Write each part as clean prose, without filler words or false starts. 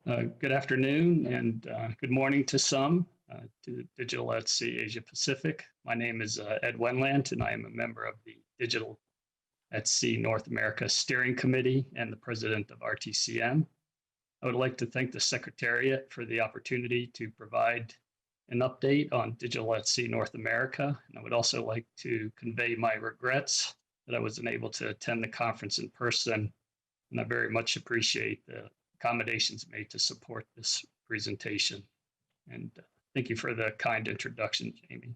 Good afternoon and good morning to some, to Digital at Sea Asia Pacific. My name is Ed Wendlandt, and I am a member of the Digital at Sea North America Steering Committee and the president of RTCM. I would like to thank the Secretariat for the opportunity to provide an update on Digital at Sea North America. And I would also like to convey my regrets that I was unable to attend the conference in person, and I very much appreciate the accommodations made to support this presentation. And thank you for the kind introduction, Jamie.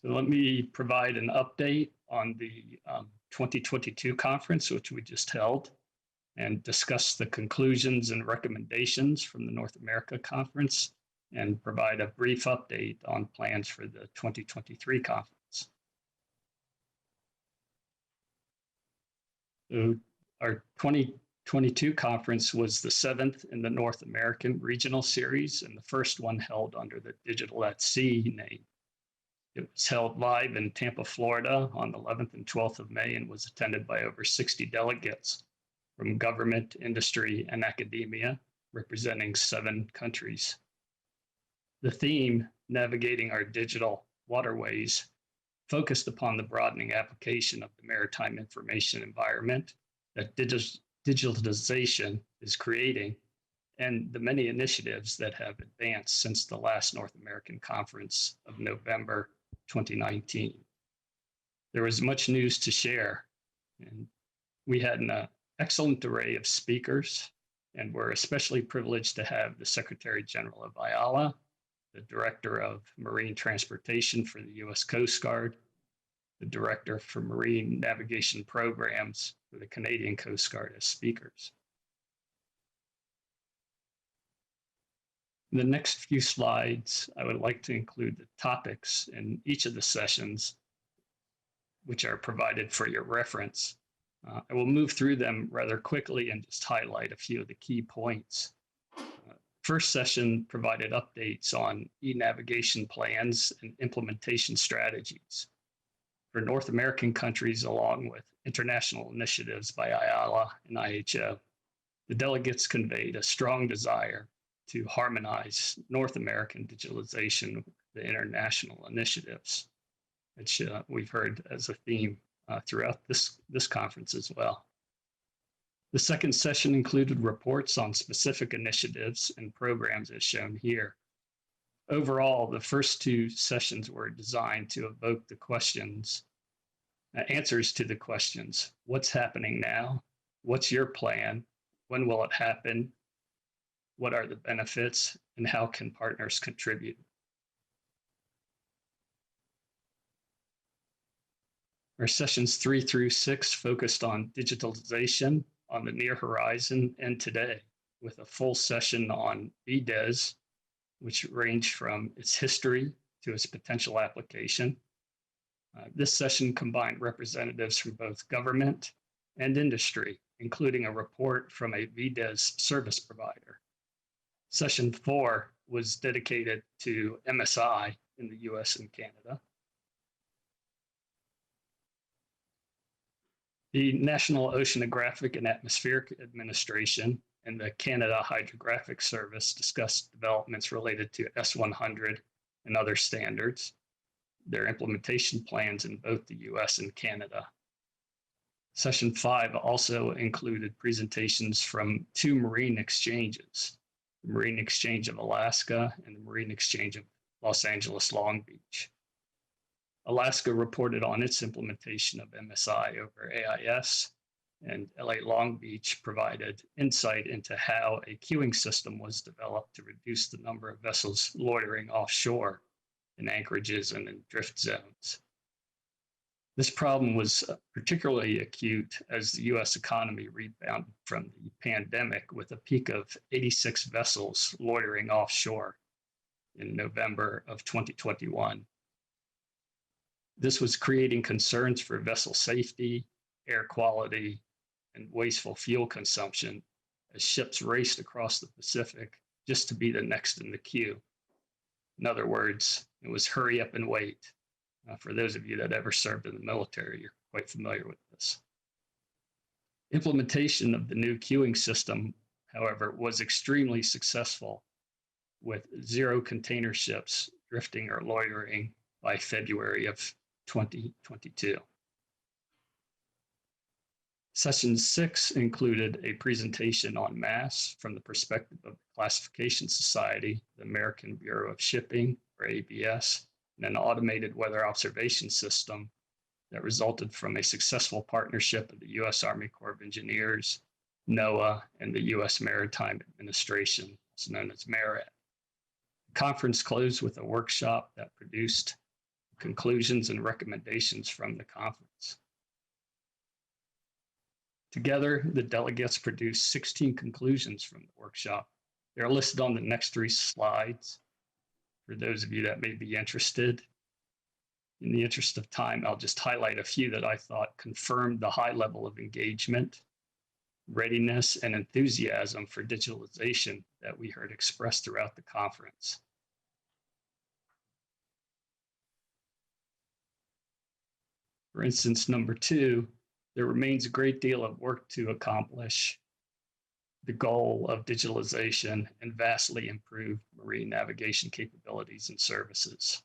So let me provide an update on the 2022 conference, which we just held, and discuss the conclusions and recommendations from the North America conference, and provide a brief update on plans for the 2023 conference. So our 2022 conference was the 7th in the North American Regional Series and the first one held under the Digital at Sea name. It was held live in Tampa, Florida on the 11th and 12th of May and was attended by over 60 delegates from government, industry, and academia, representing 7 countries. The theme, Navigating Our Digital Waterways, focused upon the broadening application of the maritime information environment that digitalization is creating, and the many initiatives that have advanced since the last North American conference of November 2019. There was much news to share, and we had an excellent array of speakers, and we're especially privileged to have the Secretary General of IALA, the Director of Marine Transportation for the U.S. Coast Guard, the Director for Marine Navigation Programs for the Canadian Coast Guard as speakers. In the next few slides, I would like to include the topics in each of the sessions, which are provided for your reference. I will move through them rather quickly and just highlight a few of the key points. First session provided updates on e-navigation plans and implementation strategies for North American countries, along with international initiatives by IALA and IHO. The delegates conveyed a strong desire to harmonize North American digitalization with the international initiatives, which we've heard as a theme throughout this conference as well. The second session included reports on specific initiatives and programs as shown here. Overall, the first 2 sessions were designed to evoke the questions, answers to the questions: what's happening now? What's your plan? When will it happen? What are the benefits? And how can partners contribute? Our sessions 3 through 6 focused on digitalization on the near horizon and today, with a full session on VDES, which ranged from its history to its potential application. This session combined representatives from both government and industry, including a report from a VDES service provider. Session 4 was dedicated to MSI in the US and Canada. The National Oceanographic and Atmospheric Administration and the Canada Hydrographic Service discussed developments related to S100 and other standards, their implementation plans in both the US and Canada. Session 5 also included presentations from 2 marine exchanges, the Marine Exchange of Alaska and the Marine Exchange of Los Angeles Long Beach. Alaska reported on its implementation of MSI over AIS, and LA Long Beach provided insight into how a queuing system was developed to reduce the number of vessels loitering offshore in anchorages and in drift zones. This problem was particularly acute as the US economy rebounded from the pandemic, with a peak of 86 vessels loitering offshore in November of 2021. This was creating concerns for vessel safety, air quality, and wasteful fuel consumption as ships raced across the Pacific just to be the next in the queue. In other words, it was hurry up and wait. For those of you that ever served in the military, you're quite familiar with this. Implementation of the new queuing system, however, was extremely successful, with 0 container ships drifting or loitering by February of 2022. Session 6 included a presentation on mass from the perspective of the Classification Society, the American Bureau of Shipping, or ABS, and an automated weather observation system that resulted from a successful partnership of the U.S. Army Corps of Engineers, NOAA, and the U.S. Maritime Administration, also known as MARAD. The conference closed with a workshop that produced conclusions and recommendations from the conference. Together, the delegates produced 16 conclusions from the workshop. They're listed on the next 3 slides for those of you that may be interested. In the interest of time, I'll just highlight a few that I thought confirmed the high level of engagement, readiness, and enthusiasm for digitalization that we heard expressed throughout the conference. For instance, number 2, there remains a great deal of work to accomplish the goal of digitalization and vastly improved marine navigation capabilities and services.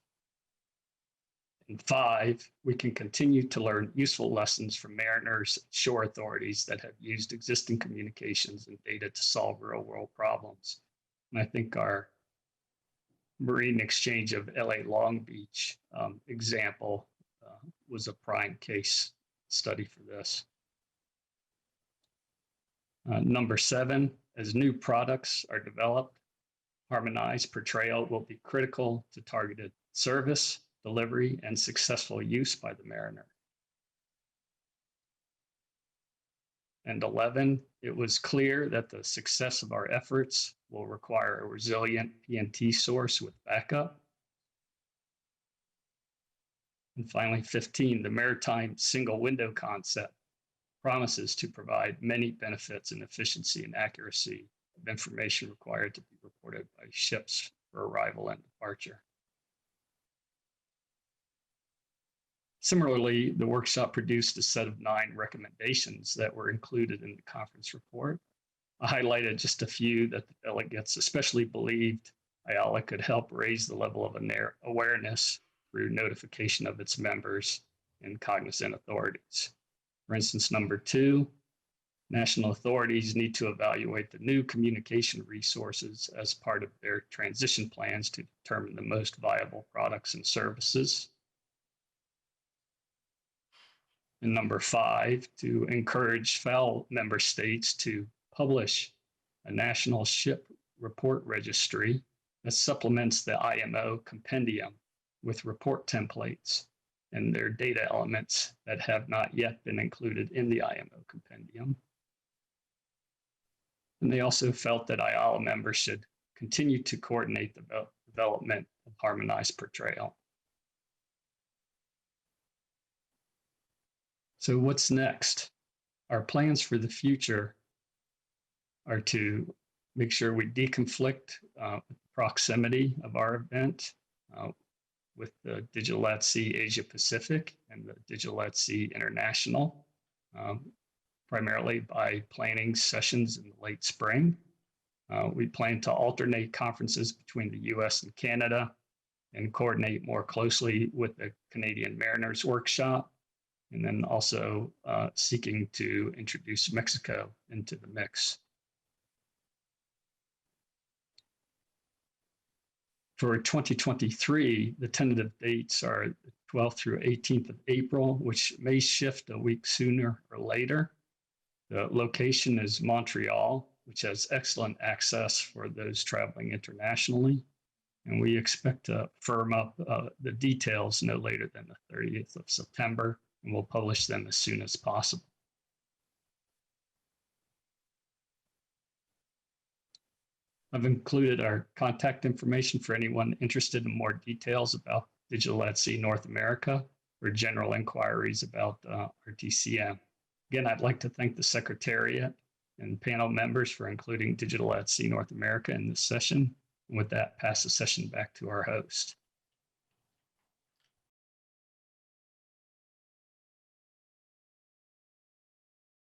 And 5, we can continue to learn useful lessons from mariners and shore authorities that have used existing communications and data to solve real-world problems. And I think our marine exchange of LA Long Beach example was a prime case study for this. Number 7, as new products are developed, harmonized portrayal will be critical to targeted service, delivery, and successful use by the mariner. And 11, it was clear that the success of our efforts will require a resilient PNT source with backup. And finally, 15, the maritime single window concept promises to provide many benefits in efficiency and accuracy of information required to be reported by ships for arrival and departure. Similarly, the workshop produced a set of 9 recommendations that were included in the conference report. I highlighted just a few that the delegates especially believed IALA could help raise the level of awareness through notification of its members and cognizant authorities. For instance, number 2, national authorities need to evaluate the new communication resources as part of their transition plans to determine the most viable products and services. And number 5, to encourage FAL member states to publish a national ship report registry that supplements the IMO compendium with report templates and their data elements that have not yet been included in the IMO compendium. And they also felt that IALA members should continue to coordinate the development of harmonized portrayal. So what's next? Our plans for the future are to make sure we deconflict the proximity of our event with the Digital at Sea Asia Pacific and the Digital at Sea International, primarily by planning sessions in the late spring. We plan to alternate conferences between the US and Canada and coordinate more closely with the Canadian Mariners Workshop, and then also seeking to introduce Mexico into the mix. For 2023, the tentative dates are the 12th through 18th of April, which may shift a week sooner or later. The location is Montreal, which has excellent access for those traveling internationally. And we expect to firm up the details no later than the 30th of September, and we'll publish them as soon as possible. I've included our contact information for anyone interested in more details about Digital at Sea North America or general inquiries about RTCM. Again, I'd like to thank the Secretariat and panel members for including Digital at Sea North America in this session. And with that, pass the session back to our host.